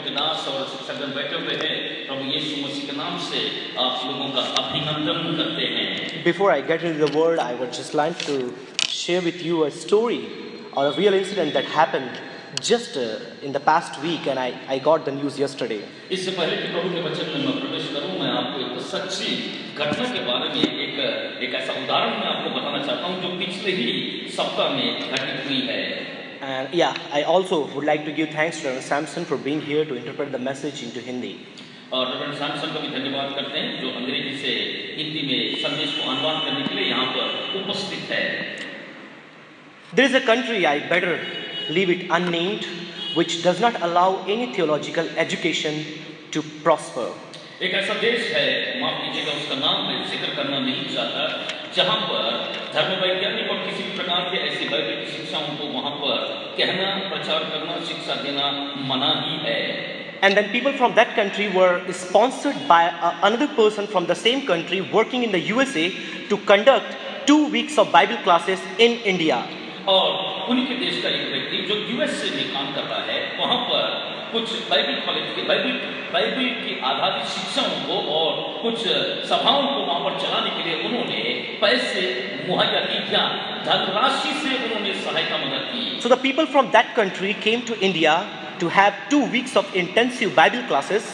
के दास और शिक्षकगण बैठे हुए हैं, प्रभु यीशु मसीह के नाम से आप लोगों का अभिनंदन करते हैं। Before I get into the word, I would just like to share with you a story or a real incident that happened just in the past week, and I got the news yesterday. इससे पहले कि प्रभु के वचन में मैं प्रवेश करूं, मैं आपको एक सच्ची घटना के बारे में एक ऐसा उदाहरण मैं आपको बताना चाहता हूं जो पिछले ही सप्ताह में घटित हुई है। And yeah, I also would like to give thanks to Reverend Samson for being here to interpret the message into Hindi. और रेवरेंड सैमसन का भी धन्यवाद करते हैं जो अंग्रेजी से हिंदी में संदेश को अनुवाद करने के लिए यहाँ पर उपस्थित है। There is a country, I better leave it unnamed, which does not allow any theological education to prosper. एक ऐसा देश है, माफ कीजिएगा उसका नाम मैं जिक्र करना नहीं चाहता, जहाँ पर धर्म वैज्ञानिक और किसी भी प्रकार के ऐसी बाइबल की शिक्षाओं को वहाँ पर कहना, प्रचार करना, शिक्षा देना मना ही है। And then people from that country were sponsored by another person from the same country working in the USA to conduct 2 weeks of Bible classes in India. और उन्हीं के देश का एक व्यक्ति जो यूएसए में काम कर रहा है, वहाँ पर कुछ बाइबल कॉलेज के बाइबल की आधारित शिक्षाओं को और कुछ सभाओं को वहाँ पर चलाने के लिए उन्होंने पैसे मुहैया की, या धनराशि से उन्होंने सहायता मदद की। So the people from that country came to India to have 2 weeks of intensive Bible classes.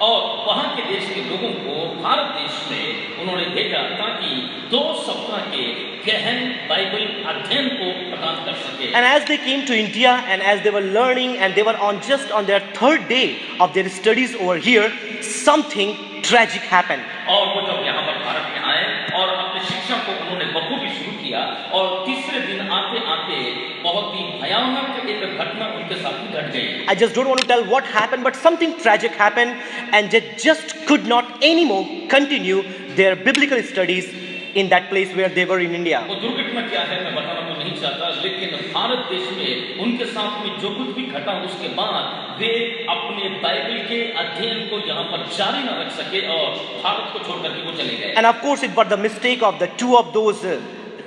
और वहाँ के देश के लोगों को भारत देश में उन्होंने भेजा ताकि 2 सप्ताह के गहन बाइबल अध्ययन को प्रदान कर सके। And as they came to India and as they were learning and they were just on their 3rd day of their studies over here, something tragic happened. और वो जब यहाँ पर भारत में आए और अपनी शिक्षा को उन्होंने बखूबी शुरू किया, और तीसरे दिन आते आते बहुत ही भयानक एक घटना उनके साथ घट गई। I just don't want to tell what happened, but something tragic happened and they just could not anymore continue their biblical studies in that place where they were in India. वो दुर्घटना क्या है मैं बताना तो नहीं चाहता, लेकिन भारत देश में उनके साथ में जो कुछ भी घटा उसके बाद वे अपने बाइबल के अध्ययन को यहाँ पर जारी न रख सके और भारत को छोड़ करके वो चले गए। And of course it was the mistake of the 2 of those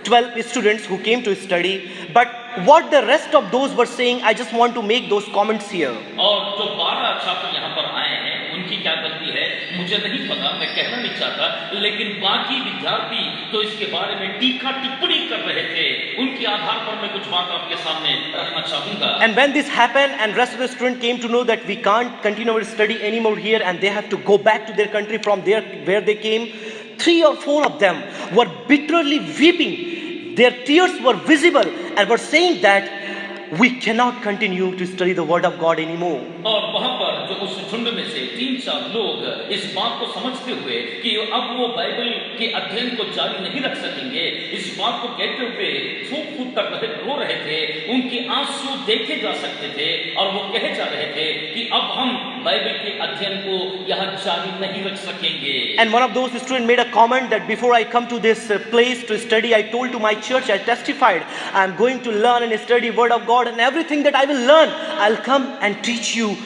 12 students who came to study, but what the rest of those were saying, I just want to make those comments here. और जो 12 छात्र यहाँ पर आए हैं उनकी क्या गलती है मुझे नहीं पता, मैं कहना नहीं चाहता, लेकिन बाकी विद्यार्थी तो इसके बारे में टीका टिप्पणी कर रहे थे, उनके आधार पर मैं कुछ बात आपके सामने रखना चाहूंगा। And when this happened and rest of the students came to know that we can't continue our study anymore here and they have to go back to their country from there where they came, 3 or 4 of them were bitterly weeping. Their tears were visible and were saying that we cannot continue to study the word of God anymore. और वहाँ पर जो उस झुंड में से 3-4 लोग इस बात को समझते हुए कि अब वो बाइबल के अध्ययन को जारी नहीं रख सकेंगे, इस बात को कहते हुए फूट-फूट कर रो रहे थे, उनके आंसू देखे जा सकते थे और वो कहे जा रहे थे कि अब हम बाइबल के अध्ययन को यहाँ जारी नहीं रख सकेंगे। And one of those students made a comment that before I come to this place to study, I told to my church, I testified, I am going to learn and study word of God, and everything that I will learn, I'll come and teach you,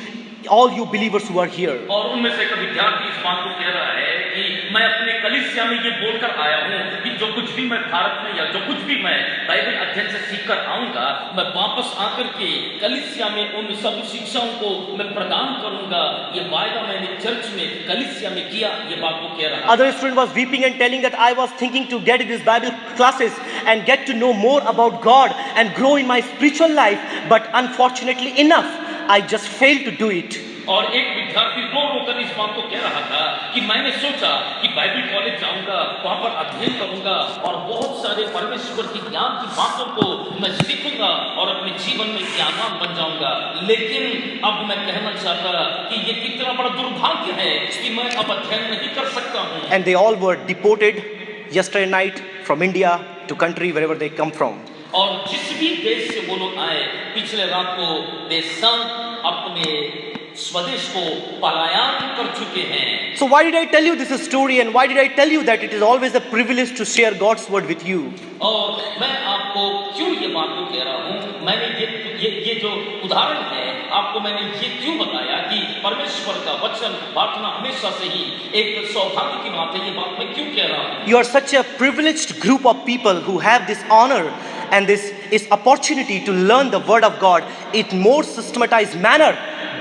all you believers who are here. और उनमें से एक विद्यार्थी इस बात को कह रहा है कि मैं अपने कलीसिया में ये बोलकर आया हूँ कि जो कुछ भी मैं भारत में या जो कुछ भी मैं बाइबल अध्ययन से सीखकर आऊंगा, मैं वापस आकर के कलीसिया में उन सब शिक्षाओं को मैं प्रदान करूंगा, ये वायदा मैंने चर्च में कलीसिया में किया, ये बात को कह रहा है। Other student was weeping and telling that I was thinking to get these Bible classes and get to know more about God and grow in my spiritual life, but unfortunately enough, I just failed to do it. और एक विद्यार्थी रो कर इस बात को कह रहा था कि मैंने सोचा कि बाइबल कॉलेज जाऊंगा, वहां पर अध्ययन करूंगा और बहुत सारे परमेश्वर की ज्ञान की बातों को मैं सीखूंगा और अपने जीवन में ज्ञानवान बन जाऊंगा, लेकिन अब मैं कहना चाहता कि ये कितना बड़ा दुर्भाग्य है कि मैं अब अध्ययन नहीं कर सकता हूँ। And they all were deported yesterday night from India to country wherever they come from. और जिस भी देश से वो लोग आए, पिछले रात को वे सब अपने स्वदेश को पलायन कर चुके हैं। So why did I tell you this story and why did I tell you that it is always a privilege to share God's word with you? और मैं आपको क्यों ये बात को कह रहा हूँ, मैंने ये जो उदाहरण है आपको मैंने ये क्यों बताया कि परमेश्वर का वचन बांटना हमेशा से ही एक सौभाग्य की बात है, ये बात मैं क्यों कह रहा हूँ। You are such a privileged group of people who have this honor and this is opportunity to learn the word of God in more systematized manner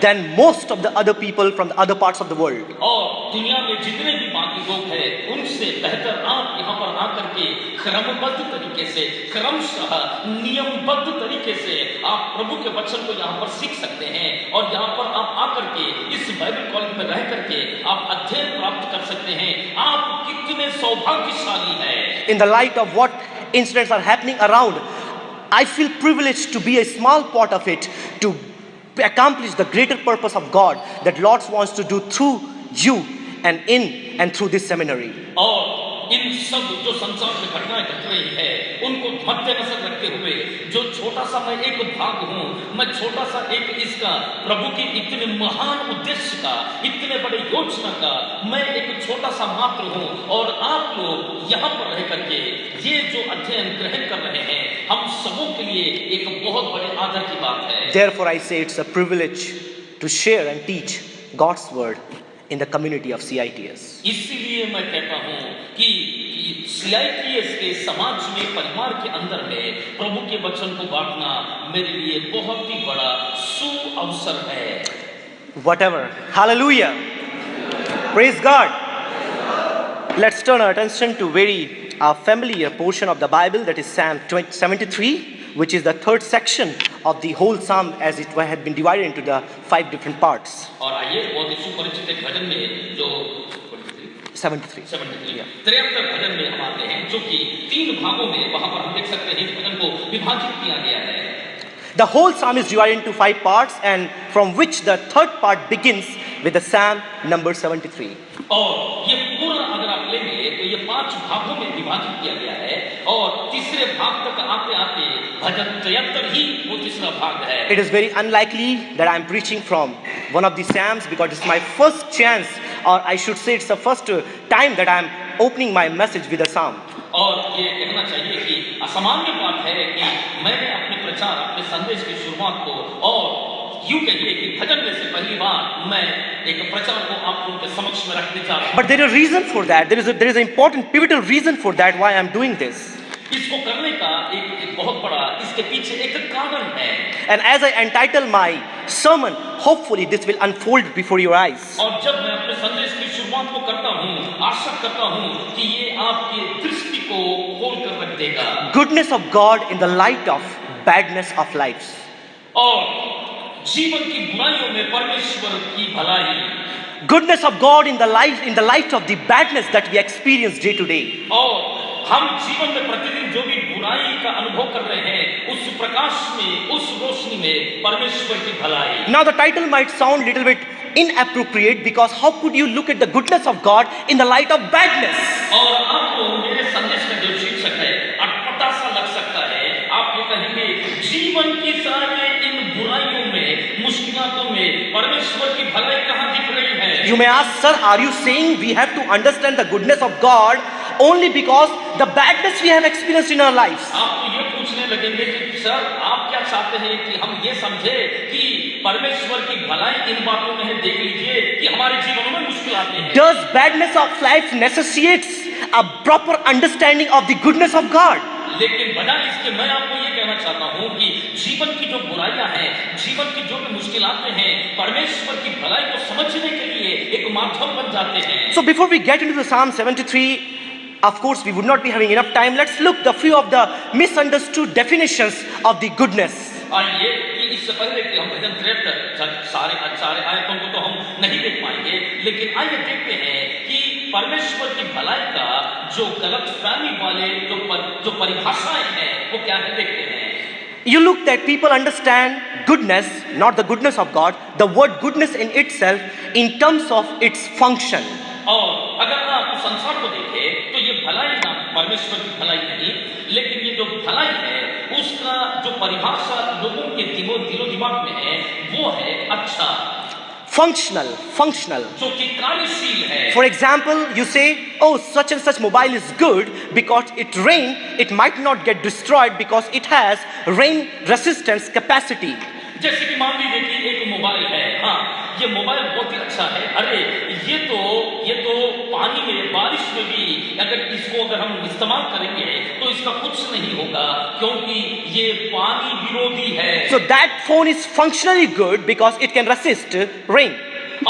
than most of the other people from the other parts of the world. और दुनिया में जितने भी बाकी लोग हैं उनसे बेहतर आप यहाँ पर आकर के क्रमबद्ध तरीके से, क्रमशः नियमबद्ध तरीके से आप प्रभु के वचन को यहाँ पर सीख सकते हैं और यहाँ पर आप आकर के इस बाइबल कॉलेज में रह करके आप अध्ययन प्राप्त कर सकते हैं। आप कितने सौभाग्यशाली हैं। In the light of what incidents are happening around, I feel privileged to be a small part of it, to accomplish the greater purpose of God that Lord wants to do through you and in and through this seminary. और इन सब जो संसार में घटनाएं घट रही है उनको मद्देनजर रखते हुए जो छोटा सा मैं एक भाग हूँ, मैं छोटा सा एक इसका प्रभु की इतने महान उद्देश्य का, इतने बड़े योजना का मैं एक छोटा सा मात्र हूँ और आप लोग यहाँ पर रह करके ये जो अध्ययन ग्रहण कर रहे हैं हम सबों के लिए एक बहुत बड़े आदर की बात है। Therefore I say it's a privilege to share and teach God's word in the community of CITS. इसीलिए मैं कहता हूँ कि CITS के समाज में, परिवार के अंदर में प्रभु के वचन को बांटना मेरे लिए बहुत ही बड़ा सुअवसर है। Whatever. Hallelujah. Praise God. Let's turn our attention to very familiar portion of the Bible, that is Psalm 73, which is the third section of the whole psalm, as it had been divided into the 5 different parts. और आइए बहुत ही सुपरिचित एक भजन में जो 73. 73 भजन में हम आते हैं जो कि 3 भागों में वहां पर हम देख सकते हैं इस भजन को विभाजित किया गया है। The whole psalm is divided into 5 parts, and from which the third part begins with the psalm number 73. और ये पूरा अगर आप लेंगे तो ये 5 भागों में विभाजित किया गया है और तीसरे भाग तक आते आते भजन 73 ही वो तीसरा भाग है। It is very unlikely that I am preaching from one of the psalms because it's my first chance, or I should say it's the first time that I am opening my message with a psalm. और ये कहना चाहिए कि असामान्य बात है कि मैंने अपने प्रचार, अपने संदेश की शुरुआत को और यूं कहिए कि भजन में से पहली बार मैं एक प्रचार को आप लोगों के समक्ष में रखने जा रहा हूं। But there is a reason for that. There is an important pivotal reason for that why I am doing this. इसको करने का एक बहुत बड़ा इसके पीछे एक कारण है। And as I entitle my sermon, hopefully this will unfold before your eyes. और जब मैं अपने संदेश की शुरुआत को करता हूँ, आशा करता हूँ कि ये आपकी दृष्टि को खोल कर रख देगा। Goodness of God in the light of badness of lives. और जीवन की बुराइयों में परमेश्वर की भलाई। Goodness of God in the light of the badness that we experience day to day. और हम जीवन में प्रतिदिन जो भी बुराई का अनुभव कर रहे हैं उस प्रकाश में, उस रोशनी में परमेश्वर की भलाई। Now the title might sound little bit inappropriate because how could you look at the goodness of God in the light of badness? और आपको मेरे संदेश का जो शीर्षक है अटपटा सा लग सकता है। आप ये कहेंगे जीवन की सारे इन बुराइयों में, मुश्किलों में परमेश्वर की भलाई कहाँ दिख रही है? You may ask, sir, are you saying we have to understand the goodness of God only because the badness we have experienced in our lives? आप ये पूछने लगेंगे कि सर आप क्या चाहते हैं कि हम ये समझे कि परमेश्वर की भलाई इन बातों में है? देख लीजिए कि हमारे जीवन में मुश्किल आते हैं। Does badness of life necessitates a proper understanding of the goodness of God? लेकिन बजाय इसके मैं आपको ये कहना चाहता हूँ कि जीवन की जो बुराइयां हैं, जीवन की जो भी मुश्किलातें हैं, परमेश्वर की भलाई को समझने के लिए एक माध्यम बन जाते हैं। So before we get into the Psalm 73, of course we would not be having enough time. Let's look the few of the misunderstood definitions of the goodness. आइए कि इससे पहले कि हम भजन 73 सारे आयतों को तो हम नहीं देख पाएंगे, लेकिन आइए देखते हैं कि परमेश्वर की भलाई का जो गलतफहमी वाले जो परिभाषाएं हैं वो क्या है, देखते हैं। You look that people understand goodness, not the goodness of God, the word goodness in itself in terms of its function. और अगर आप संसार को देखें तो ये भलाई ना परमेश्वर की भलाई नहीं, लेकिन ये जो भलाई है उसका जो परिभाषा लोगों के दिलो दिमाग में है वो है अच्छा, Functional. जो कि कार्यशील है। For example, you say, oh, such and such mobile is good because it rain, it might not get destroyed because it has rain resistance capacity. जैसे कि मान लीजिए कि एक मोबाइल है, हाँ ये मोबाइल बहुत ही अच्छा है, अरे ये तो पानी में, बारिश में भी अगर हम इस्तेमाल करेंगे तो इसका कुछ नहीं होगा, क्योंकि ये पानी विरोधी है। So that phone is functionally good because it can resist rain.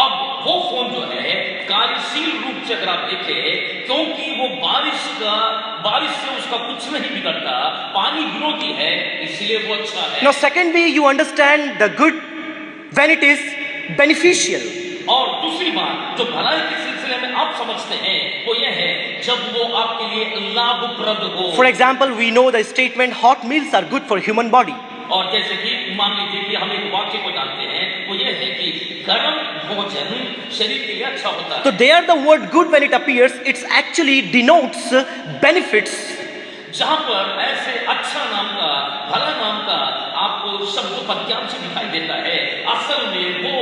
अब वो फोन जो है कार्यशील रूप से अगर आप देखें, क्योंकि वो बारिश से उसका कुछ नहीं बिगड़ता, पानी विरोधी है, इसलिए वो अच्छा है। Now, second way you understand the good when it is beneficial. और दूसरी बात जो भलाई के सिलसिले में आप समझते हैं वो ये है जब वो आपके लिए लाभप्रद हो। For example, we know the statement hot meals are good for human body. और जैसे कि मान लीजिए कि हम एक वाक्य को जानते हैं, वो ये है कि गर्म भोजन शरीर के लिए अच्छा होता है। So there the word good when it appears, it actually denotes benefits. जहां पर ऐसे अच्छा नाम का, भला नाम का आपको शब्द पद्यांश दिखाई देता है, असल में वो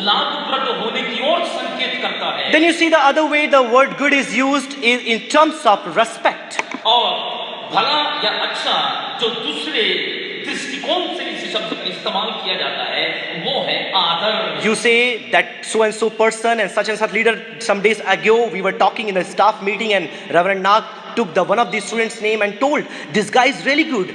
लाभप्रद होने की ओर संकेत करता है। Then you see the other way the word good is used in terms of respect. और भला या अच्छा जो दूसरे दृष्टिकोण से इस शब्द का इस्तेमाल किया जाता है वो है आदर। You say that so and so person and such leader. Some days ago we were talking in a staff meeting and Reverend Nag took one of the students' name and told this guy is really good.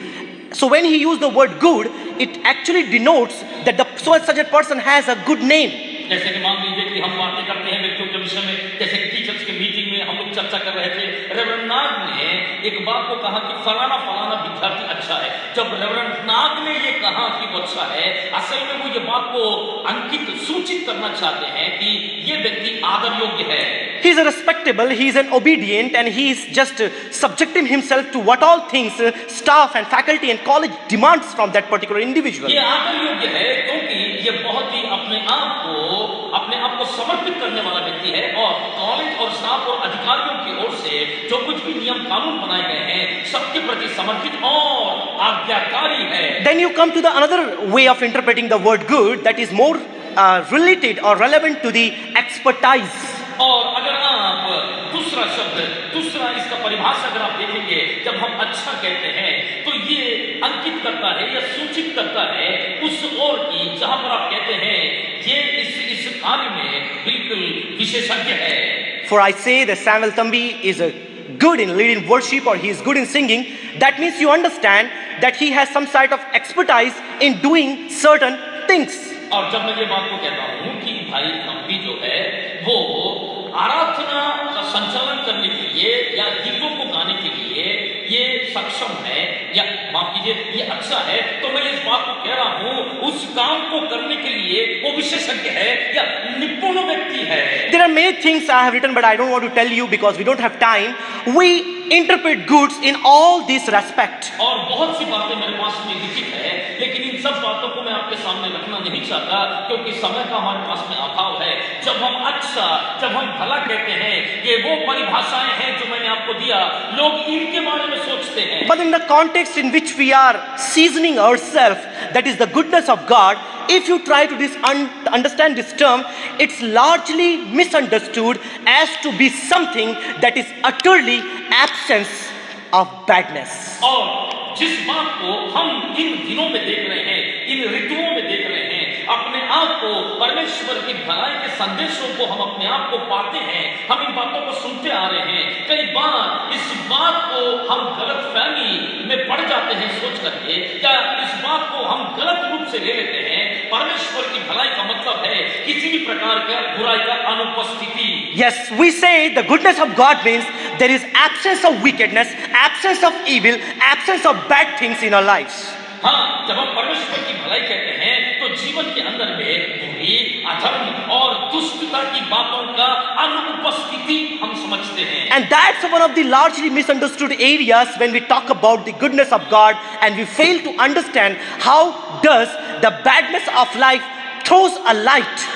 So when he used the word good, it actually denotes that the so and such a person has a good name. जैसे कि मान लीजिए कि हम बातें करते हैं व्यक्तियों के विषय में, जैसे कि टीचर्स के मीटिंग में हम लोग चर्चा कर रहे थे, रेवरेंड नाग ने एक बात को कहा कि फलाना विद्यार्थी अच्छा है। जब रेवरेंड नाग ने ये कहा कि वो अच्छा है, असल में वो ये बात को अंकित सूचित करना चाहते हैं कि ये व्यक्ति आदर योग्य है। He is a respectable, he is an obedient, and he is just subjecting himself to what all things staff and faculty and college demands from that particular individual. ये आदर योग्य है क्योंकि ये बहुत ही अपने आप को समर्पित करने वाला व्यक्ति है, और कॉलेज और स्टाफ और अधिकारियों की ओर से जो कुछ भी नियम कानून बनाए गए हैं सबके प्रति समर्पित और आज्ञाकारी है। Then you come to the another way of interpreting the word good that is more related or relevant to the expertise. और अगर आप दूसरा इसका परिभाषा अगर आप देखेंगे, जब हम अच्छा कहते हैं तो ये अंकित करता है या सूचित करता है उस ओर की जहां पर आप कहते हैं ये इस कार्य में बिल्कुल विशेषज्ञ है। For I say that Samuel Thambi is good in leading worship or he is good in singing, that means you understand that he has some sort of expertise in doing certain things. और जब मैं ये बात को कहता हूँ कि भाई थम्बी जो है वो आराधना का संचालन करने के लिए या गीतों को गाने के लिए ये सक्षम है या माफ कीजिए ये अच्छा है, तो मैं इस बात को कह रहा हूँ उस काम को करने के लिए वो विशेषज्ञ है या निपुण व्यक्ति है। There are many things I have written but I don't want to tell you because we don't have time. We interpret goods in all these respect. और बहुत सी बातें मेरे पास में लिखित है, लेकिन इन सब बातों को मैं आपके सामने रखना नहीं चाहता क्योंकि समय का हमारे पास में अभाव है। जब हम भला कहते हैं, ये वो परिभाषाएं हैं जो मैंने आपको दिया, लोग इनके बारे में सोचते हैं। But in the context in which we are seasoning ourselves, that is the goodness of God, if you try to understand this term, it's largely misunderstood as to be something that is utterly absence of badness. और जिस बात को हम इन दिनों में देख रहे हैं, इन ऋतुओं में देख रहे हैं, अपने आप को परमेश्वर की भलाई के संदेशों को हम अपने आप को पाते हैं, हम इन बातों को सुनते आ रहे हैं। कई बार इस बात को हम गलतफहमी में पड़ जाते हैं सोच करके, क्या इस बात को हम गलत रूप से ले लेते हैं। परमेश्वर की भलाई का मतलब है किसी भी प्रकार का बुराई का अनुपस्थिति। Yes, we say the goodness of God means there is absence of wickedness, absence of evil, absence of bad things in our lives. हाँ, जब हम परमेश्वर की भलाई कहते हैं तो जीवन के अंदर में बुरी, अधर्म और दुष्टता की बातों का अनुपस्थिति हम समझते हैं। And that's one of the largely misunderstood areas when we talk about the goodness of God and we fail to understand how does the badness of life throws a light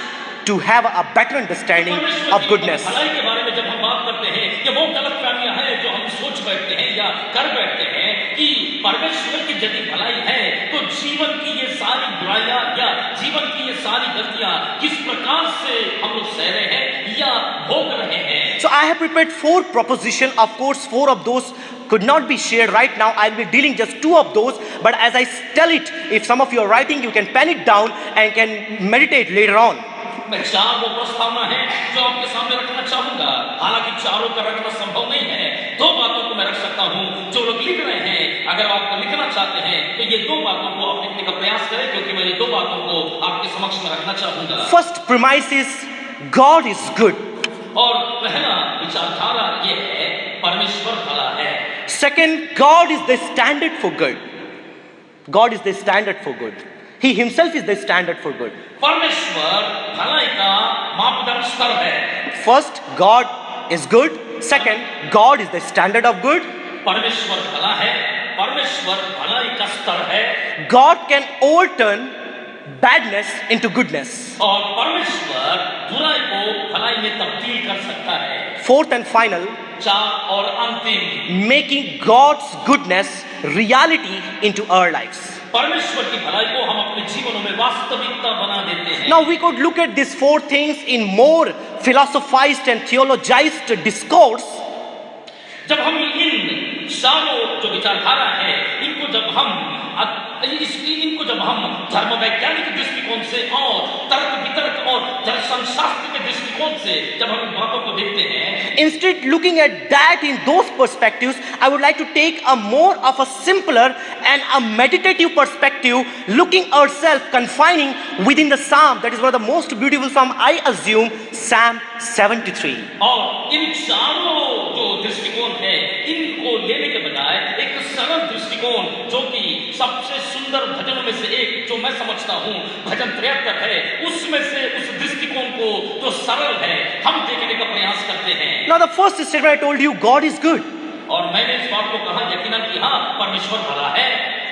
to have a better understanding of goodness. भलाई के बारे में जब हम बात करते हैं, ये वो गलतफहमियां हैं जो हम सोच बैठते हैं या कर बैठते हैं कि परमेश्वर की यदि भलाई है तो जीवन की ये सारी बुराइयां या जीवन की ये सारी गलतियां किस प्रकार से हम लोग सह रहे हैं या भोग रहे हैं। So I have prepared 4 propositions. Of course, 4 of those could not be shared right now. I'll be dealing just 2 of those. But as I tell it, if some of you are writing, you can pen it down and can meditate later on. मैं 4 वो प्रस्तावना है जो आपके सामने रखना चाहूंगा। हालांकि चारों का रखना संभव नहीं है, 2 बातों को मैं रख सकता हूं। जो लोग लिख रहे हैं, अगर आप लिखना चाहते हैं तो ये 2 बातों को आप लिखने का प्रयास करें, क्योंकि मैं ये 2 बातों को आपके समक्ष में रखना चाहूंगा। First premise is God is good. और पहला विचारधारा ये है, परमेश्वर भला है। Second, God is the standard for good. God is the standard for good. He himself is the standard for good. परमेश्वर भलाई का मापदंड स्तर है। First, God is good. Second, God is the standard of good. परमेश्वर भला है, परमेश्वर भलाई का स्तर है। God can overturn badness into goodness. और परमेश्वर बुराई को भलाई में तब्दील कर सकता है। Fourth and final, 4 और अंतिम, making God's goodness reality into our lives. परमेश्वर की भलाई को हम अपने जीवनों में वास्तविकता बना देते हैं। Now we could look at these 4 things in more philosophized and theologized discourse. जब हम इन चारों जो विचारधारा है, इनको जब हम धर्म वैज्ञानिक दृष्टिकोण से और तर्क वितर्क और दर्शन शास्त्र के दृष्टिकोण से जब हम इन बातों को देखते हैं, Instead looking at that in those perspectives, I would like to take a more of a simpler and a meditative perspective, looking ourselves confining within the psalm. That is one of the most beautiful psalm, I assume, Psalm 73. और इन चारों जो दृष्टिकोण है, इनको लेने के बजाय एक सरल दृष्टिकोण, जो कि सबसे सुंदर भजनों में से एक जो मैं समझता हूं भजन 73 है, उसमें से उस दृष्टिकोण को जो सरल है हम देखने का प्रयास करते हैं। Now the first statement I told you, God is good. और मैंने इस बात को कहा यकीनन कि हाँ, परमेश्वर भला है।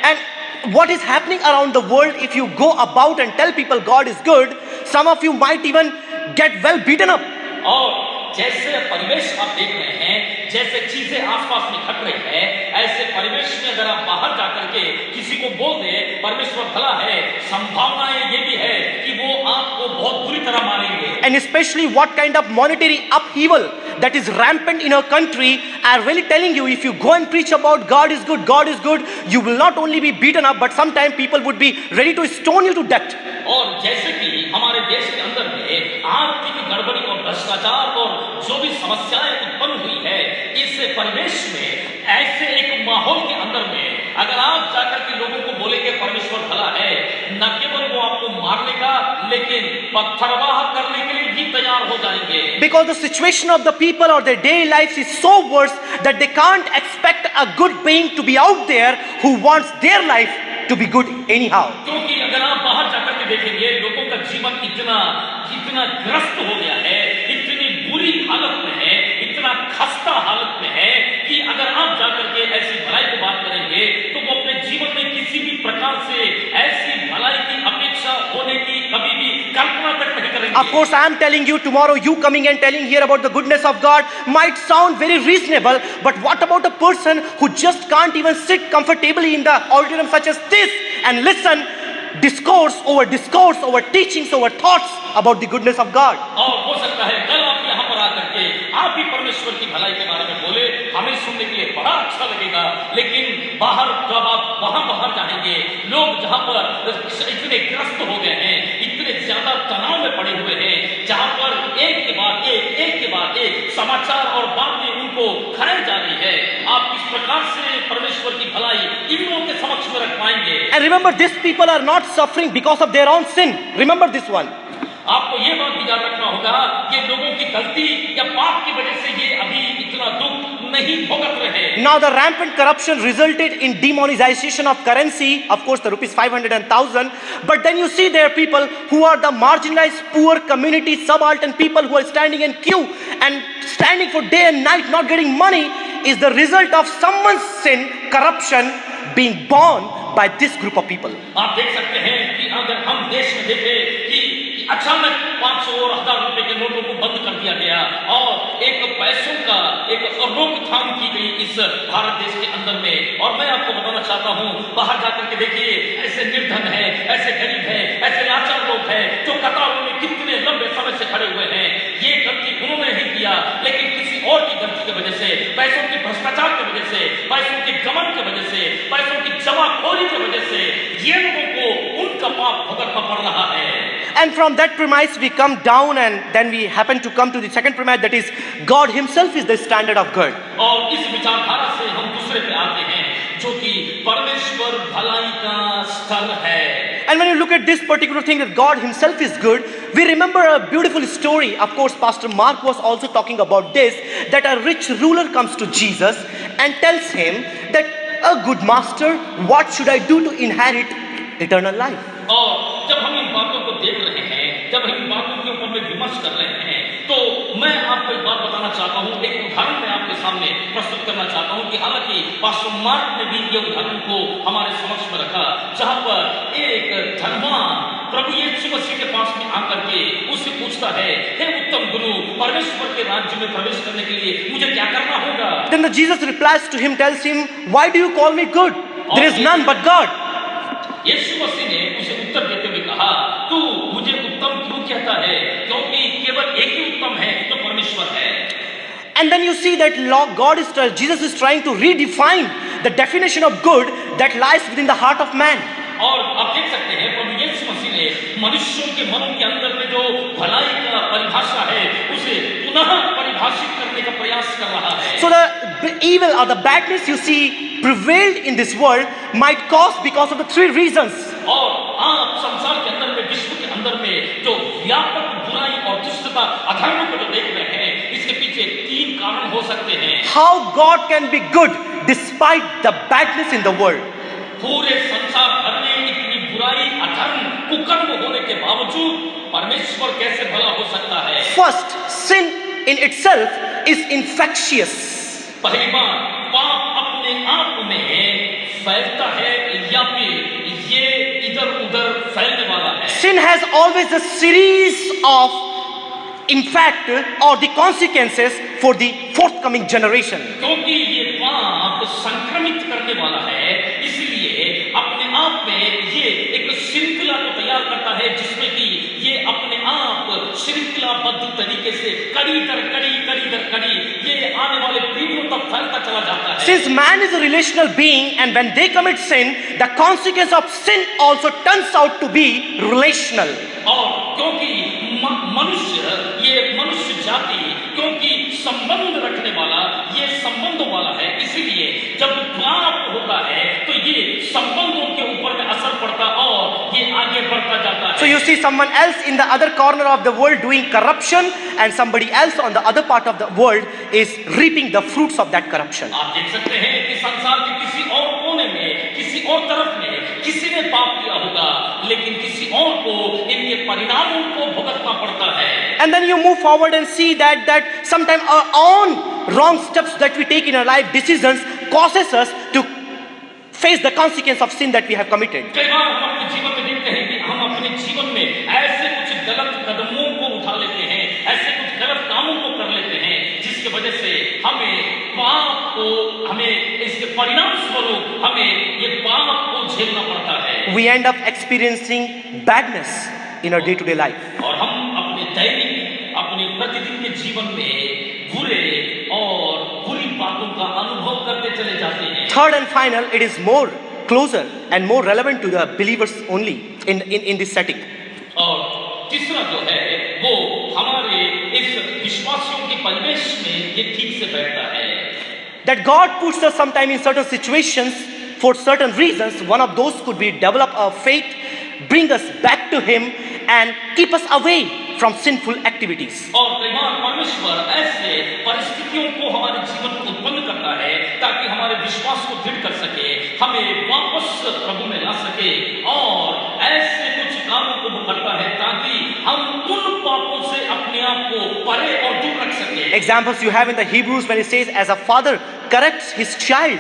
And what is happening around the world, if you go about and tell people God is good, some of you might even get well beaten up. और जैसे परिवेश आप देख रहे हैं, जैसे चीजें आसपास में घट रही है, ऐसे परिवेश में अगर आप बाहर जाकर के किसी को बोल दे परमेश्वर भला है, संभावनाएं ये भी है कि वो आपको बहुत बुरी तरह मारेंगे। And especially what kind of monetary upheaval that is rampant in our country, are really telling you, if you go and preach about God is good, you will not only be beaten up, but sometimes people would be ready to stone you to death. और जैसे कि हमारे देश के अंदर में आर्थिक गड़बड़ी और भ्रष्टाचार और जो भी समस्याएं उत्पन्न हुई है, इस परिवेश में ऐसे एक माहौल के अंदर में अगर आप जाकर के लोगों को बोलेंगे परमेश्वर भला है, न केवल वो आपको मारने का, लेकिन पत्थरवाह करने के लिए भी तैयार हो जाएंगे। Because the situation of the people or their daily lives is so worse that they can't expect a good being to be out there who wants their life to be good anyhow. क्योंकि अगर आप बाहर जाकर के देखेंगे, लोगों का जीवन इतना ग्रस्त हो गया है, इतनी बुरी हालत में है, इतना खस्ता हालत में है कि अगर आप जाकर के ऐसी भलाई की बात करेंगे तो वो अपने जीवन में किसी भी प्रकार से ऐसी भलाई की अपेक्षा होने की कभी भी कल्पना तक नहीं करेंगे। Of course, I am telling you tomorrow, you coming and telling here about the goodness of God might sound very reasonable, but what about a person who just can't even sit comfortably in the auditorium such as this and listen discourse over teachings over thoughts about the goodness of God? और हो सकता है कल आप यहाँ पर आकर के आप भी परमेश्वर की भलाई के बारे में बोले, हमें सुनने के लिए बड़ा अच्छा लगेगा, लेकिन बाहर जब आप बाहर जाएंगे, लोग जहाँ पर इतने ग्रस्त हो गए हैं, इतने ज्यादा तनाव में पड़े हुए हैं, जहाँ पर एक के बाद एक समाचार और बातें उनको खाई जा रही है, आप किस प्रकार से परमेश्वर की भलाई इन लोगों के समक्ष में रख पाएंगे? And remember, these people are not suffering because of their own sin. Remember this one. आपको ये बात भी याद रखना होगा, ये लोगों की गलती या पाप की वजह से ये अभी इतना दुख नहीं भोगत रहे। Now the rampant corruption resulted in demonetization of currency, of course the rupees 500 and 1000, but then you see there are people who are the marginalized poor community, subaltern people who are standing in queue and standing for day and night not getting money is the result of someone's sin, corruption being born by this group of people. आप देख सकते हैं कि अगर हम देश में देखें कि अचानक 500 और 1000 रुपए के नोटों को बंद कर दिया गया और एक पैसों का एक रोकथाम की गई इस भारत देश के अंदर में, और मैं आपको बताना चाहता हूं, बाहर जाकर के देखिए, ऐसे निर्धन है, ऐसे गरीब है, ऐसे लाचार लोग हैं जो कतारों में कितने लंबे समय से खड़े हुए हैं। ये गलती उन्होंने नहीं किया, लेकिन किसी और की गलती की वजह से, पैसों की भ्रष्टाचार की वजह से, पैसों के गमन की वजह से, पैसों की जमाखोरी की वजह से ये लोगों को उनका पाप भुगतना पड़ रहा है। And from that premise we come down, and then we happen to come to the second premise, that is God himself is the standard of good. और इस विचारधारा से हम दूसरे पे आते हैं, जो कि परमेश्वर भलाई का स्तर है। And when you look at this particular thing that God himself is good, we remember a beautiful story. Of course, Pastor Mark was also talking about this, that a rich ruler comes to Jesus and tells him that, a good master, what should I do to inherit eternal life? और जब हम इन बातों को देख रहे हैं, जब हम इन बातों के ऊपर में विमर्श कर रहे हैं, तो मैं आपको एक बात बताना चाहता हूँ, एक उदाहरण मैं आपके सामने प्रस्तुत करना चाहता हूँ कि हालांकि पास्टर मार्क ने भी ये उदाहरण को हमारे समक्ष में रखा, जहाँ पर एक धनवान प्रभु यीशु मसीह के पास में आकर के उससे पूछता है, हे उत्तम गुरु, परमेश्वर के राज्य में प्रवेश करने के लिए मुझे क्या करना होगा? Then Jesus replies to him, tells him, why do you call me good? There is none but God. यीशु मसीह ने उसे उत्तर देते हुए कहा, तू मुझे उत्तम क्यों कहता है? क्योंकि केवल एक ही उत्तम है, तो परमेश्वर है। And then you see that Jesus is trying to redefine the definition of good that lies within the heart of man. और आप देख सकते हैं प्रभु यीशु मसीह ने मनुष्यों के मनों के अंदर में जो भलाई का परिभाषा है, उसे पुनः परिभाषित करने का प्रयास कर रहा है। So the evil or the badness you see prevailed in this world might cause because of the three reasons. और आप संसार के अंदर में, विश्व के अंदर में जो व्यापक बुराई और दुष्टता, अधर्म को जो देख रहे हैं, इसके पीछे तीन कारण हो सकते हैं। How God can be good despite the badness in the world. पूरे संसार भर में इतनी बुराई, अधर्म, कुकर्म होने के बावजूद परमेश्वर कैसे भला हो सकता है? First, sin in itself is infectious. पहली बार, पाप अपने आप में फैलता है या फिर ये इधर-उधर फैलने वाला है। Sin has always a series of impact or the consequences for the forthcoming generation. क्योंकि ये पाप संक्रमित करने वाला है, इसलिए अपने आप में ये एक श्रृंखला को तैयार करता है, जिसमें कि ये अपने आप श्रृंखलाबद्ध तरीके से कड़ी दर कड़ी ये आने वाले पीढ़ियों तक फैलता चला जाता है। Since man is a relational being, and when they commit sin, the consequence of sin also turns out to be relational. और क्योंकि मनुष्य जाति क्योंकि संबंध रखने वाला, ये संबंधों वाला है, इसीलिए जब पाप होता है तो ये संबंधों के ऊपर में असर पड़ता और ये आगे बढ़ता जाता है। So you see someone else in the other corner of the world doing corruption, and somebody else on the other part of the world is reaping the fruits of that corruption. आप देख सकते हैं कि संसार के किसी और कोने में, किसी और तरफ में किसी ने पाप किया होगा, लेकिन किसी और को इनके परिणामों को भुगतना पड़ता है। And then you move forward and see that sometimes our own wrong steps that we take in our life, decisions, causes us to face the consequence of sin that we have committed. कई बार हम अपने जीवन में देखते हैं कि हम अपने जीवन में ऐसे कुछ गलत कदमों को उठा लेते हैं, ऐसे कुछ गलत कामों को कर लेते हैं, जिसकी वजह से हमें इसके परिणाम स्वरूप हमें ये पाप को झेलना पड़ता है। We end up experiencing badness in our day-to-day life. और हम अपने दैनिक, अपने प्रतिदिन के जीवन में बुरे और बुरी बातों का अनुभव करते चले जाते हैं। Third and final, it is more closer and more relevant to the believers only in this setting. और तीसरा जो है वो हमारे इस विश्वासियों के परिवेश में ये ठीक से बैठता है। That God puts us sometime in certain situations for certain reasons. One of those could be develop our faith, bring us back to Him, and keep us away from sinful activities. और कई बार परमेश्वर ऐसे परिस्थितियों को हमारे जीवन में उत्पन्न करता है ताकि हमारे विश्वास को दृढ़ कर सके, हमें वापस प्रभु में ला सके, और ऐसे कुछ कामों को वो करता है ताकि हम उन पापों से अपने आप को परे और दूर रख सके। Examples you have in the Hebrews when it says, as a father corrects his child,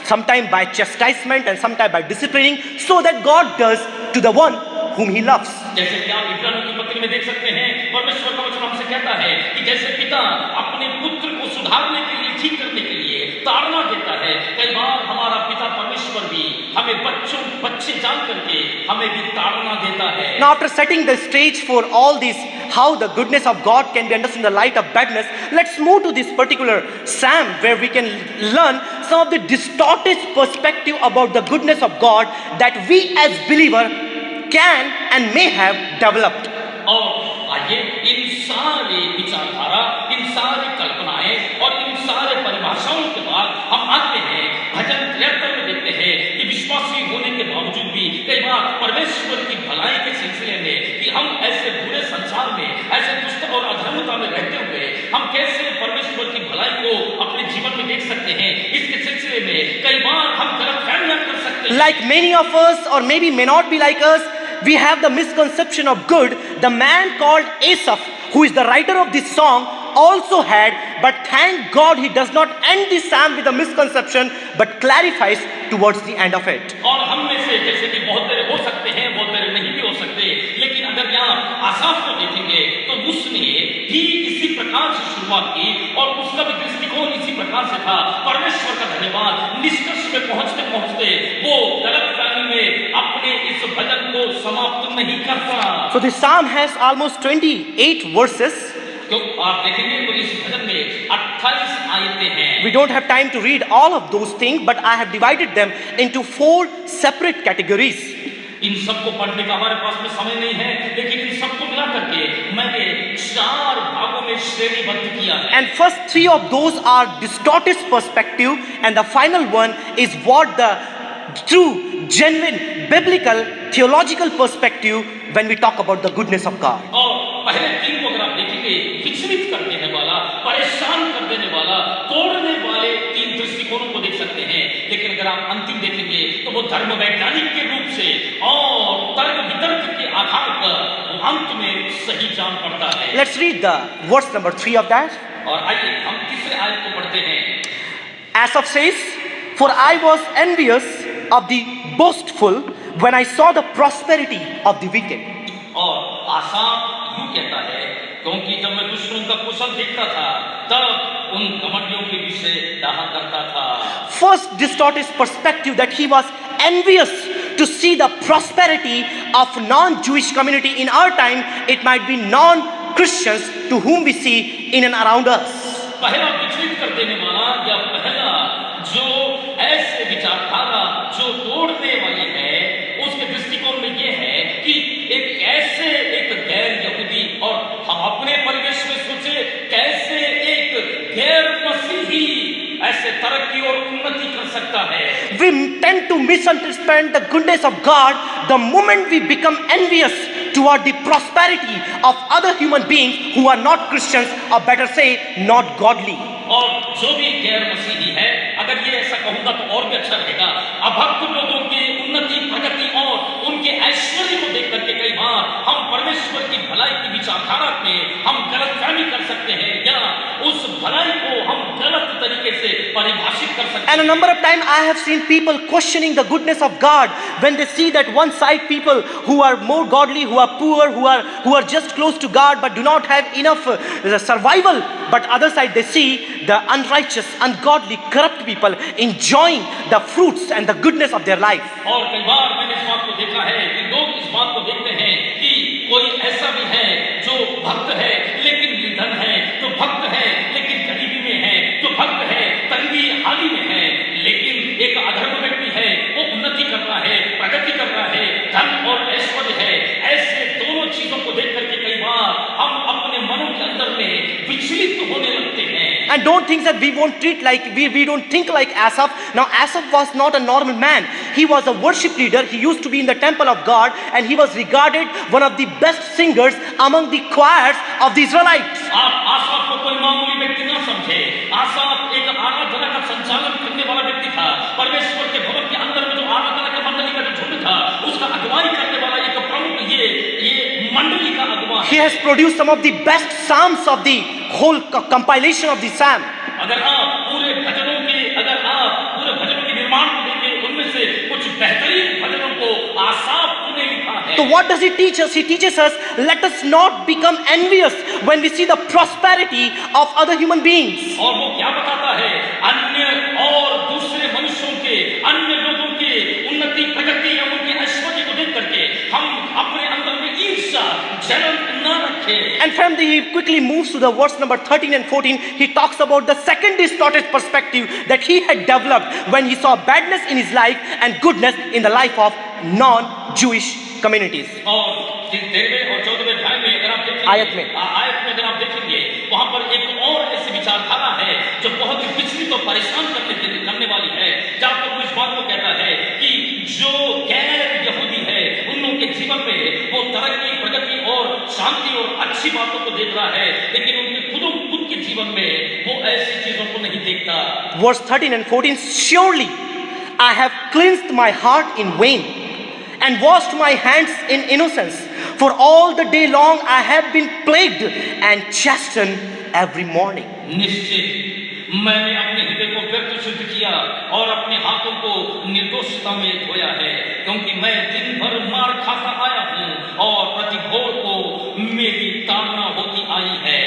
sometime by chastisement and sometime by disciplining, so that God does to the one whom He loves. जैसे कि आप इब्रानियों की पत्री में देख सकते हैं, परमेश्वर का वचन हमसे कहता है कि जैसे पिता अपने पुत्र को सुधारने के लिए, ठीक करने के लिए ताड़ना देता है, कई बार हमारा पिता परमेश्वर भी हमें बच्चे जान करके हमें भी ताड़ना देता है। Now, after setting the stage for all these, how the goodness of God can be understood in the light of badness, let's move to this particular psalm where we can learn some of the distorted perspective about the goodness of God that we as believer can and may have developed. और आइए इन सारे विचारधारा, इन सारी कल्पनाएं और इन सारे परिभाषाओं के बाद हम आते हैं भजन 73 में देखते हैं कि विश्वासी होने के बावजूद भी कई बार परमेश्वर की भलाई के सिलसिले में कि हम ऐसे बुरे संसार में, ऐसे दुष्ट और अधर्मता में रहते हुए हम कैसे परमेश्वर की भलाई को अपने जीवन में देख सकते हैं, इसके सिलसिले में कई बार हम गलतफहमियां कर सकते हैं. Like many of us, or maybe may not be like us, we have the misconception of good. The man called Asaph, who is the writer of this song, also had, but thank God he does not end this psalm with a misconception, but clarifies towards the end of it. और हम में से जैसे कि बहुत तेरे हो सकते हैं, बहुत तेरे नहीं भी हो सकते, लेकिन अगर यहाँ आसाफ को देखेंगे तो उसने भी इसी प्रकार से शुरुआत की और उसका भी दृष्टिकोण इसी प्रकार से था. परमेश्वर का धन्यवाद. निष्कर्ष में पहुंचते पहुंचते वो गलतफहमी में अपने इस भजन को समाप्त नहीं करता. So this psalm has almost 28 verses. तो आप देखेंगे तो इस भजन में 28 आयतें हैं. We don't have time to read all of those things, but I have divided them into 4 separate categories. इन सबको पढ़ने का हमारे पास में समय नहीं है, लेकिन इन सबको मिला करके मैंने 4 भागों में श्रेणीबद्ध किया है. And first 3 of those are distorted perspective, and the final one is what the true, genuine, biblical, theological perspective when we talk about the goodness of God. और पहले 3 को अगर आप देखेंगे, विचलित कर देने वाला, परेशान कर देने वाला, तोड़ने वाले 3 दृष्टिकोणों को देख सकते हैं. लेकिन अगर आप अंतिम देखेंगे तो वो धर्म वैज्ञानिक के रूप से और तर्क वितर्क के आधार पर अंत में सही जान पड़ता है. Let's read the verse number 3 of that. और आइए हम तीसरे आयत को पढ़ते हैं. Asaph says, "For I was envious of the boastful when I saw the prosperity of the wicked." और आसाफ यूं कहता है, क्योंकि जब मैं दुश्मनों का कुशल देखता था तब उन घमंडियों के विषय डाहा करता था. First distorted perspective, that he was envious to see the prosperity of non-Jewish community in our time. It might be non-Christians to whom we see in and around us. पहला विचलित कर देने वाला या पहला जो ऐसे विचारधारा जो तोड़ने वाली है, उसके दृष्टिकोण में ये है कि एक कैसे एक गैर यहूदी, और हम अपने परिवेश में सोचे कैसे एक गैर मसीही ऐसे तरक्की और उन्नति कर सकता है. We tend to misunderstand the goodness of God the moment we become envious toward the prosperity of other human beings who are not Christians, or better say, not godly. और जो भी गैर मसीही है, अगर ये ऐसा कहूंगा तो और भी अच्छा रहेगा, अभक्त लोगों की उन्नति, प्रगति और उनके ऐश्वर्य को देख करके कई बार हम परमेश्वर की भलाई की विचारधारा में हम गलतफहमी कर सकते हैं या उस भलाई को हम गलत तरीके से परिभाषित कर सकते हैं. And a number of times I have seen people questioning the goodness of God when they see that one side people who are more godly, who are poor, who are just close to God but do not have enough survival, but other side they see the unrighteous, ungodly, corrupt people enjoying the fruits and the goodness of their life. और कई बार मैंने इस बात को देखा है कि लोग इस बात को देखते हैं कि कोई ऐसा भी है जो भक्त है लेकिन निर्धन है, तो भक्त है लेकिन गरीबी में है, तो भक्त है तंगी हानि में है, लेकिन एक अधर्म व्यक्ति है वो उन्नति कर रहा है, प्रगति कर रहा है, धन और ऐश्वर्य है. ऐसे दोनों चीजों को देख करके कई बार हम अपने मनों के अंदर में विचलित होने लगते हैं. And don't think that we won't treat like, we don't think like Asaph. Now Asaph was not a normal man. He was a worship leader. He used to be in the temple of God, and he was regarded one of the best singers among the choirs of the Israelites. आप आसाफ को कोई मामूली व्यक्ति ना समझे. आसाफ एक आराधना का संचालन करने वाला व्यक्ति था. परमेश्वर के भवन के अंदर में जो आराधना के मंडली का जो झुंड था, उसका अगुवाई करने वाला एक प्रमुख ये मंडली का अगुवा. He has produced some of the best psalms of the whole compilation of the psalm. अगर आप पूरे भजनों के निर्माण को देखें, उनमें से कुछ बेहतरीन भजनों को आसाफ ने लिखा है. So what does he teach us? He teaches us, let us not become envious when we see the prosperity of other human beings. और वो क्या बताता है? अन्य और दूसरे मनुष्यों के, अन्य लोगों के उन्नति, प्रगति या उनके ऐश्वर्य को देख करके हम अपने अंदर में ईर्ष्या, जलन न रखें. And from there he quickly moves to the verse number 13 and 14. He talks about the second distorted perspective that he had developed when he saw badness in his life and goodness in the life of non-Jewish communities. और 13वें और 14वें अध्याय में अगर आप देखेंगे, आयत में अगर आप देखेंगे, वहां पर एक और ऐसी विचारधारा है जो बहुत ही विचलित और परेशान करने वाली है, जहां पर वो इस बात को कहता है कि जो गैर यहूदी है उन लोगों के जीवन में वो तरक्की, प्रगति और शांति और अच्छी बातों को देख रहा है, लेकिन उनके खुद के जीवन में वो ऐसी चीजों को नहीं देखता। Verse 13 and 14, surely I have cleansed my heart in vain and washed my hands in innocence. For all the day long I have been plagued and chastened every morning. निश्चय मैंने अपने हृदय को व्यर्थ शुद्ध किया और अपने हाथों को निर्दोषता में धोया है, क्योंकि मैं दिन भर मार खाता आया हूँ और प्रति भोर को मेरी ताड़ना होती आई है।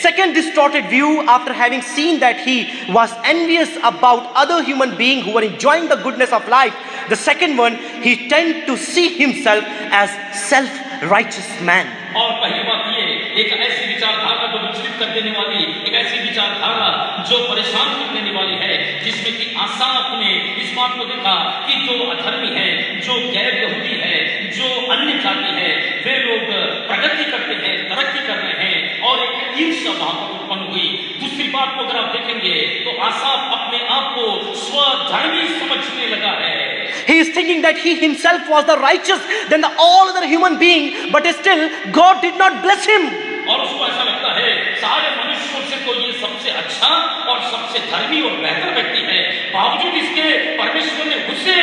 Second distorted view, after having seen that he was envious about other human beings who were enjoying the goodness of life, the second one, he tended to see himself as self-righteous man. और पहली बात ये, एक ऐसी विचारधारा जो विचलित कर देने वाली, एक ऐसी विचारधारा जो परेशान कर देने वाली है, जिसमें कि आसाफ ने इस बात को देखा कि जो अधर्मी है, जो गैर यहूदी है, जो अन्य जाति है, वे लोग प्रगति करते हैं, तरक्की कर रहे हैं, और एक ईर्ष्या वहां पर उत्पन्न हुई। दूसरी बात को अगर आप देखेंगे तो आसाफ अपने आप को स्वधर्मी समझने लगा है। He is thinking that he himself was the righteous than all other human being, but still God did not bless him. और उसको ऐसा लगता है सारे मनुष्यों से तो ये सबसे अच्छा और सबसे धर्मी और बेहतर व्यक्ति है, बावजूद इसके परमेश्वर ने उसे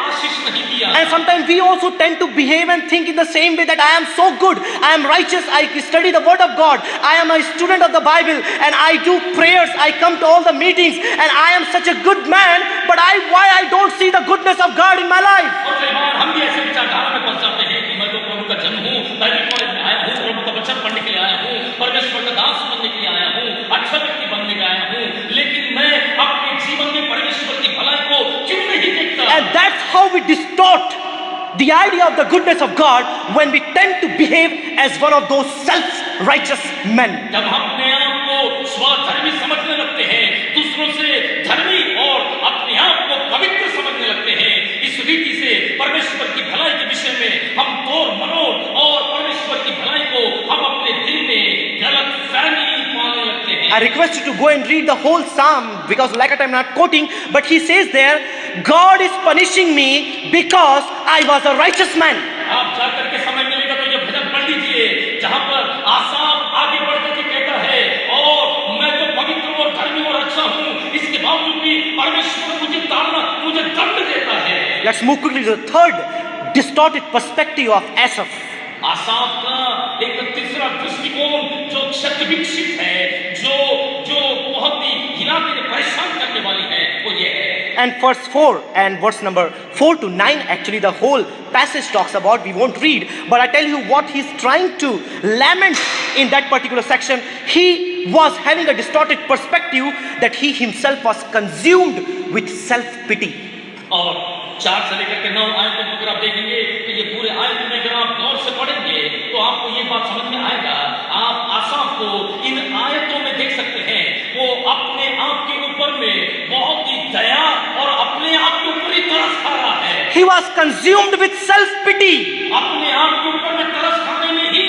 आशीष नहीं दिया। And sometimes we also tend to behave and think in the same way that I am so good, I am righteous, I study the word of God, I am a student of the Bible, and I do prayers, I come to all the meetings, and I am such a good man, but why I don't see the goodness of God in my life? और कई बार हम भी ऐसे विचारधारा में फंस जाते हैं कि मैं तो प्रभु का जन्म हूँ, बाइबल कॉलेज में आया हूँ, प्रभु का वचन पढ़ने के लिए आया हूँ, परमेश्वर का दास बनने के लिए आया हूँ, अच्छा व्यक्ति बनने के आया हूँ, लेकिन मैं अपने जीवन में परमेश्वर की भलाई को क्यों नहीं देखता? And that's how we distort the idea of the goodness of God when we tend to behave as one of those self-righteous men. जब हम अपने आप को स्वधर्मी समझने लगते हैं, दूसरों से धर्मी और अपने आप को पवित्र समझने लगते हैं, इस रीति से परमेश्वर की भलाई के विषय में हम तोड़ मरोड़ और परमेश्वर की भलाई को हम अपने दिल में गलतफहमी पाने लगते हैं। I request you to go and read the whole psalm because like I'm not quoting, but he says there, God is punishing me because I was a righteous man. आप जाकर के समय मिलेगा तो ये भजन पढ़ लीजिए, जहां पर आसाफ आगे बढ़ करके कहता है, और मैं तो पवित्र और धर्मी और अच्छा हूँ, इसके बावजूद भी परमेश्वर मुझे ताड़ना, मुझे दंड देता है। Let's move quickly to the third distorted perspective of Asaph. आसाफ का एक तीसरा दृष्टिकोण जो क्षत विकसित है, जो बहुत ही हिला देने, परेशान करने वाली है, वो ये है। And verse 4 and verse number 4 to 9, actually the whole passage talks about, we won't read, but I tell you what he's trying to lament in that particular section. He was having a distorted perspective that he himself was consumed with self-pity. और 4 से लेकर के 9 आयतों को अगर आप देखेंगे तो ये पूरे आयत में अगर आप गौर से पढ़ेंगे तो आपको ये बात समझ में आएगा। आप आसाफ को इन आयतों में देख सकते हैं, वो अपने आप के ऊपर में बहुत ही दया और अपने आप के ऊपर ही तरस खा रहा है। He was consumed with self-pity. अपने आप के ऊपर में तरस खाने में ही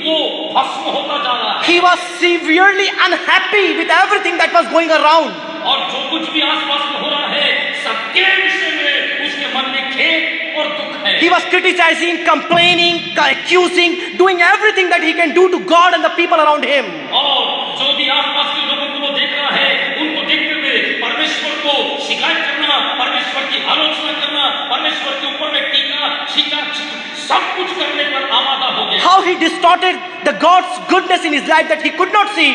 वो भस्म होता जा रहा है। He was severely unhappy with everything that was going around. और जो कुछ भी आसपास में हो रहा है, सबके विषय में उसके मन में खेद और दुख है। He was criticizing, complaining, accusing, doing everything that he can do to God and the people around him. और जो भी आसपास के लोगों को वो देख रहा है, उनको देखते हुए परमेश्वर को शिकायत करना, परमेश्वर की आलोचना करना, परमेश्वर के ऊपर में टीका, सब कुछ करने पर आमादा हो गया। How he distorted the God's goodness in his life that he could not see.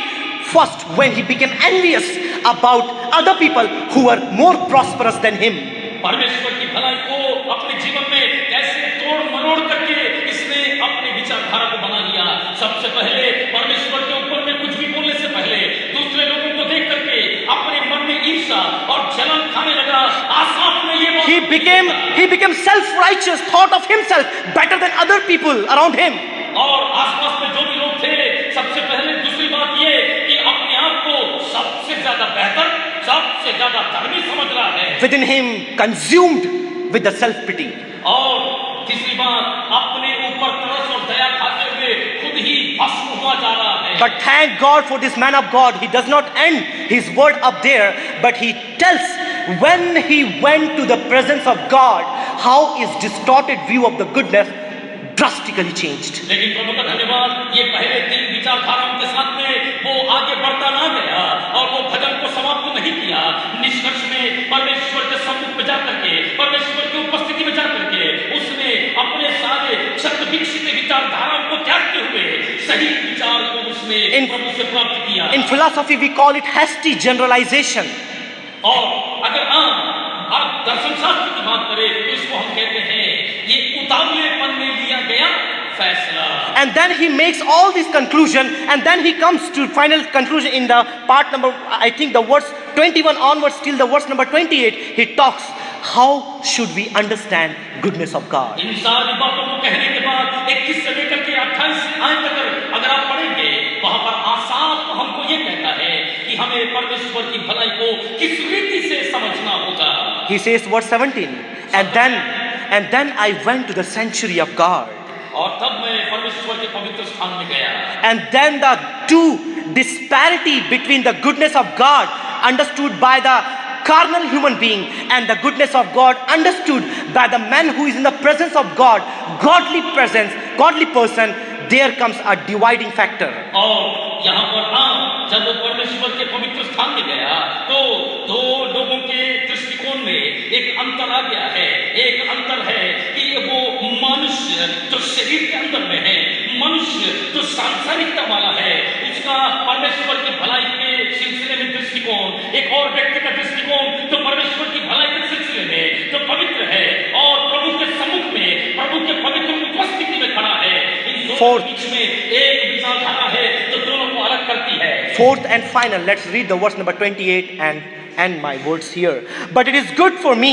First, when he became envious about other people who were more prosperous than him. परमेश्वर की भलाई को अपने जीवन में कैसे तोड़ मरोड़ करके इसने अपनी विचारधारा को बना लिया। सबसे पहले परमेश्वर के ऊपर में कुछ भी बोलने से पहले दूसरे लोगों को देख करके अपने मन में ईर्ष्या और जलन खाने लगा। आसाफ ने ये he became self-righteous, thought of himself better than other people around him. और आसपास में जो भी लोग थे, सबसे पहले दूसरी बात ये कि अपने आप को सबसे ज्यादा बेहतर, सबसे ज्यादा धर्मी समझ रहा है। Within him, consumed with the self-pity. और तीसरी बात, अपने But thank God for this man of God. He does not end his word up there, but he tells when he went to the presence of God, how his distorted view of the goodness drastically changed. लेकिन प्रभु का धन्यवाद, ये पहले 3 विचारधाराओं के साथ में वो आगे बढ़ता ना गया और वो भजन को समाप्त नहीं किया। निष्कर्ष में परमेश्वर के सम्मुख में जाकर के, परमेश्वर की उपस्थिति में जाकर के उसने अपने सारे शब्द विकसित विचारधाराओं को त्यागते हुए सही विचार को उसने प्रभु से प्राप्त किया। In philosophy we call it hasty generalization. और अगर आप दर्शन शास्त्र की बात करें तो इसको हम कहते हैं ये उतावलेपन में लिया गया फैसला। And then he makes all this conclusion, and then he comes to final conclusion in the part number, I think the verse 21 onwards till the verse number 28. He talks how should we understand goodness of God. इन सारी बातों को कहने के बाद 21 से लेकर के 28 आयत तक अगर आप पढ़ेंगे वहां पर आसाफ हमको ये कहता है कि हमें परमेश्वर की भलाई को किस रीति से समझना होगा। He says verse 17, and then I went to the sanctuary of God. और तब मैं परमेश्वर के पवित्र स्थान में गया। And then the two disparity between the goodness of God understood by the carnal human being and the goodness of God understood by the man who is in the presence of God, godly presence, godly person, there comes a dividing factor. और यहाँ पर जब वो परमेश्वर के पवित्र स्थान में गया तो दो लोगों के दृष्टिकोण में एक अंतर आ गया है। एक अंतर है कि वो मनुष्य जो शरीर के अंदर में है, मनुष्य जो सांसारिकता वाला है, उसका परमेश्वर की भलाई के सिलसिले में दृष्टिकोण, एक और व्यक्ति का दृष्टिकोण जो परमेश्वर की भलाई के सिलसिले में जो पवित्र है और प्रभु के सम्मुख में प्रभु के पवित्र उपस्थिति में खड़ा है। इन दोनों के बीच में एक विचारधारा है जो दोनों को अलग करती है। Fourth and final, let's read the verse number 28 and end my words here. But it is good for me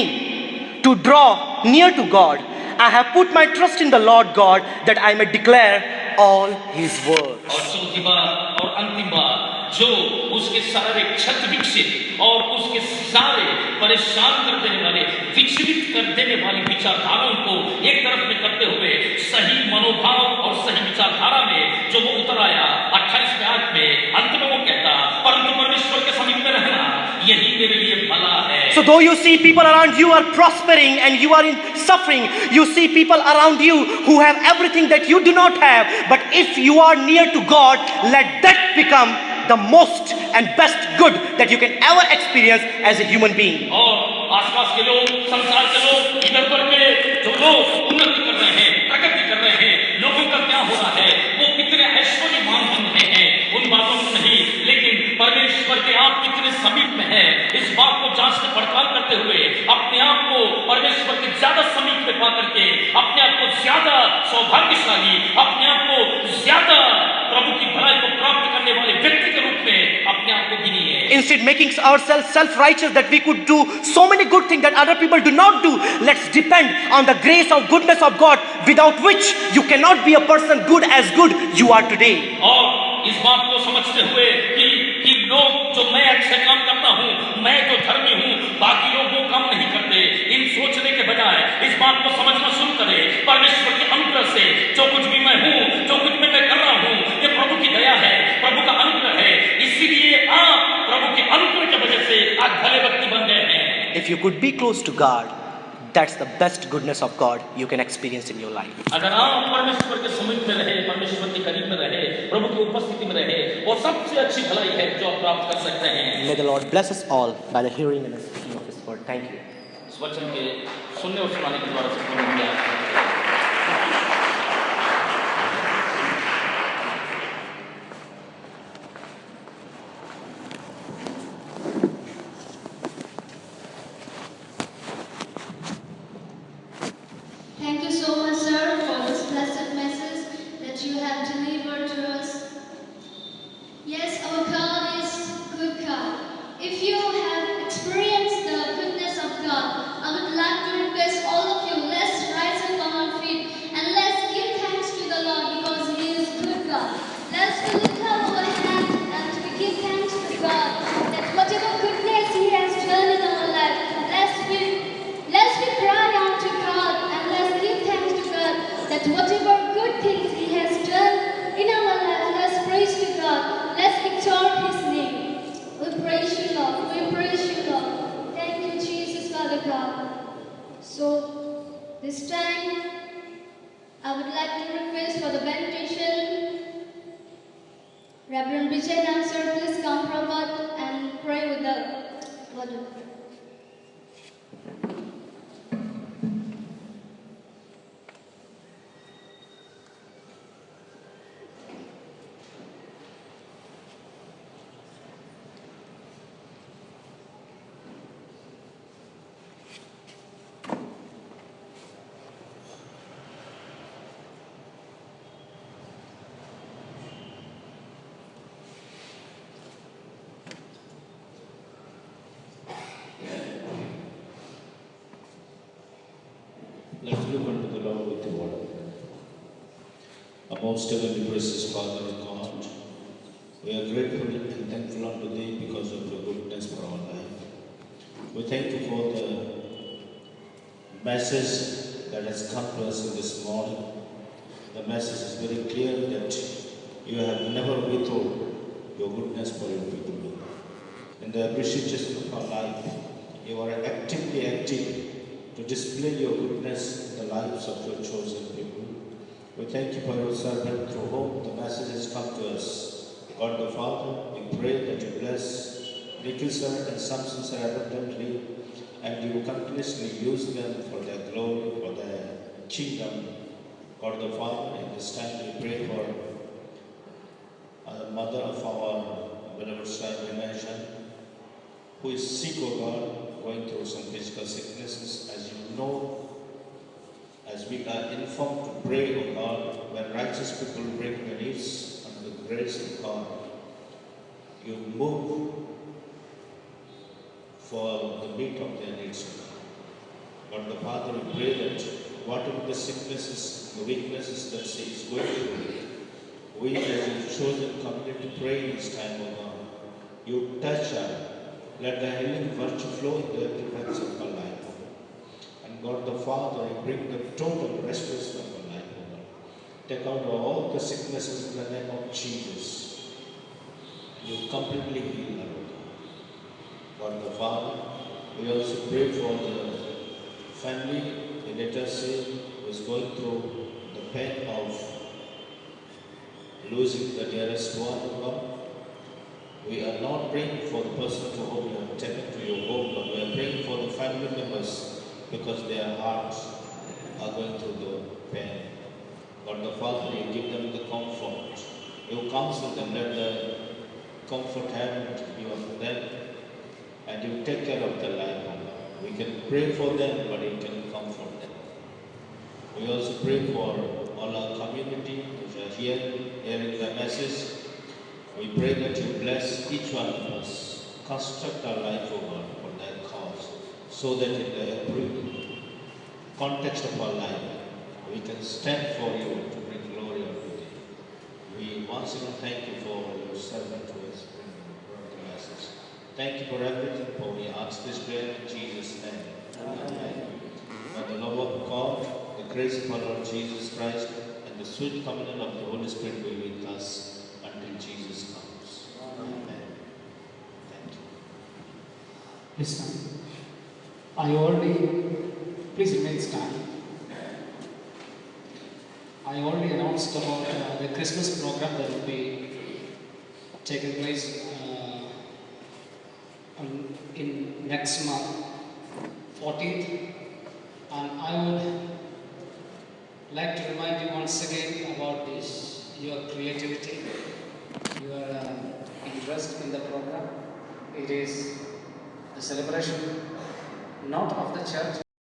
to draw near to God. I have put my trust in the Lord God that I may declare all his words. और चौथी बात और अंतिम बात, जो उसके सारे क्षत विकसित और उसके सारे परेशान कर देने वाले, विचलित कर देने वाली विचारधाराओं को एक तरफ में करते हुए सही मनोभाव और सही विचारधारा में जो वो उतर आया 28वें आयत में अंत में वो कहता, परंतु परमेश्वर के समीप में रहना यही मेरे लिए भला है। So though you see people around you are prospering and you are in suffering, you see people around you who have everything that you do not have, but if you are near to God, let that become the most and best good that you can ever experience as a human being. और आसपास के लोग, संसार के लोग, इधर उधर के जो लोग उन्नति कर रहे हैं, प्रगति कर रहे हैं, लोगों का क्या हो रहा है, वो कितने ऐश्वर्यवान बन रहे हैं, उन बातों को नहीं, लेकिन परमेश्वर के आप कितने समीप में हैं, इस बात को जांच में पड़ताल करते हुए अपने आप को परमेश्वर के ज्यादा समीप में पा करके अपने आप को ज्यादा सौभाग्यशाली, अपने आप को ज्यादा प्रभु की भलाई को प्राप्त करने वाले व्यक्ति के रूप में अपने आप को गिनिए। Instead making ourselves self-righteous that we could do so many good things that other people do not do, let's depend on the grace of goodness of God, without which you cannot be a person good as good you are today. और इस बात को समझते हुए कि लोग जो मैं अच्छे काम करता हूँ, मैं जो धर्मी हूँ, बाकी लोग वो काम नहीं करते, इन सोचने के बजाय इस बात को समझना शुरू करें, परमेश्वर के अनुग्रह से जो कुछ भी मैं हूँ, जो कुछ भी मैं कर रहा हूँ, ये प्रभु की दया है, प्रभु का अनुग्रह है, इसीलिए आप प्रभु के अनुग्रह की वजह से आज भले व्यक्ति बन गए हैं। If you could be close to God, that's the best goodness of God you can experience in your life. अगर आप परमेश्वर के समीप में रहे, परमेश्वर के करीब में रहे, प्रभु की उपस्थिति में रहे, वो सबसे अच्छी भलाई है जो आप प्राप्त कर सकते हैं। May the Lord bless us all by the hearing and the speaking of His word. Thank you. इस वचन के सुनने और सुनाने के द्वारा से प्रभु हमें आशीष दे। Thank you so much, sir, for this blessed message that you have delivered to us. Yes, our God is good God. If you have experienced the goodness of God, I would like to request all of you, let's rise and This time, I would like to request for the benediction. Reverend Vijay Nansar, please come forward and pray with the word of prayer. Let's look unto the Lord with the word of prayer. Our most heavenly precious Father God, we are grateful and thankful unto Thee because of Your goodness for our life. We thank You for the message that has come to us in this morning. The message is very clear that You have never withheld Your goodness for Your people. In the every situation of our life, You are actively active to display Your goodness in the lives of Your chosen people. We thank You for Your servant through whom the message has come to us. God the Father, we pray that You bless Nikhil sir and Samson sir abundantly, and You continuously use them for their glory, for their kingdom. God the Father, in this time we pray for the mother of our beloved son Ramesh, who is sick, O God, going through some physical sicknesses. As You know, as we are informed to pray, O God, when righteous people bring their needs under the grace of God, You move for the meet of their needs, O God. God the Father, we pray that whatever the sicknesses, the weaknesses that she is going through, we as Your chosen community pray in this time, O God. You touch her. Let the healing virtue flow into every parts of her life. And God the Father, You bring the total restoration of her life, O God. Take out all the sicknesses in the name of Jesus. And You completely heal her, O God. God the Father, we also pray for the family, the letter say, who is going through the pain of losing the dearest one, O God. We are not praying for the person to whom You have taken to Your home, but we are praying for the family members because their hearts are going through the pain. God the Father, You give them the comfort. You counsel them, let the comfort hand be of them, and You take care of their life, O God. We can pray for them, but You can comfort them. We also pray for all our community which are hearing the message. We pray that You bless each one of us, construct our life, O God, for Thy cause, so that in the every context of our life, we can stand for You to bring glory unto Thee. We once again thank You for Your servant who has brought the message. Thank You for everything, for we ask this prayer in Jesus' name. Amen. May the love of God, the grace of our Lord Jesus Christ, and the sweet communion of the Holy Spirit be with us until Jesus comes. Amen. Thank You. Please stand. Please remain standing. I already announced about the Christmas program that will be taking place in next month, 14th. And I would like to remind you once again about this, your creativity, your interest in the program. It is the celebration not of the church,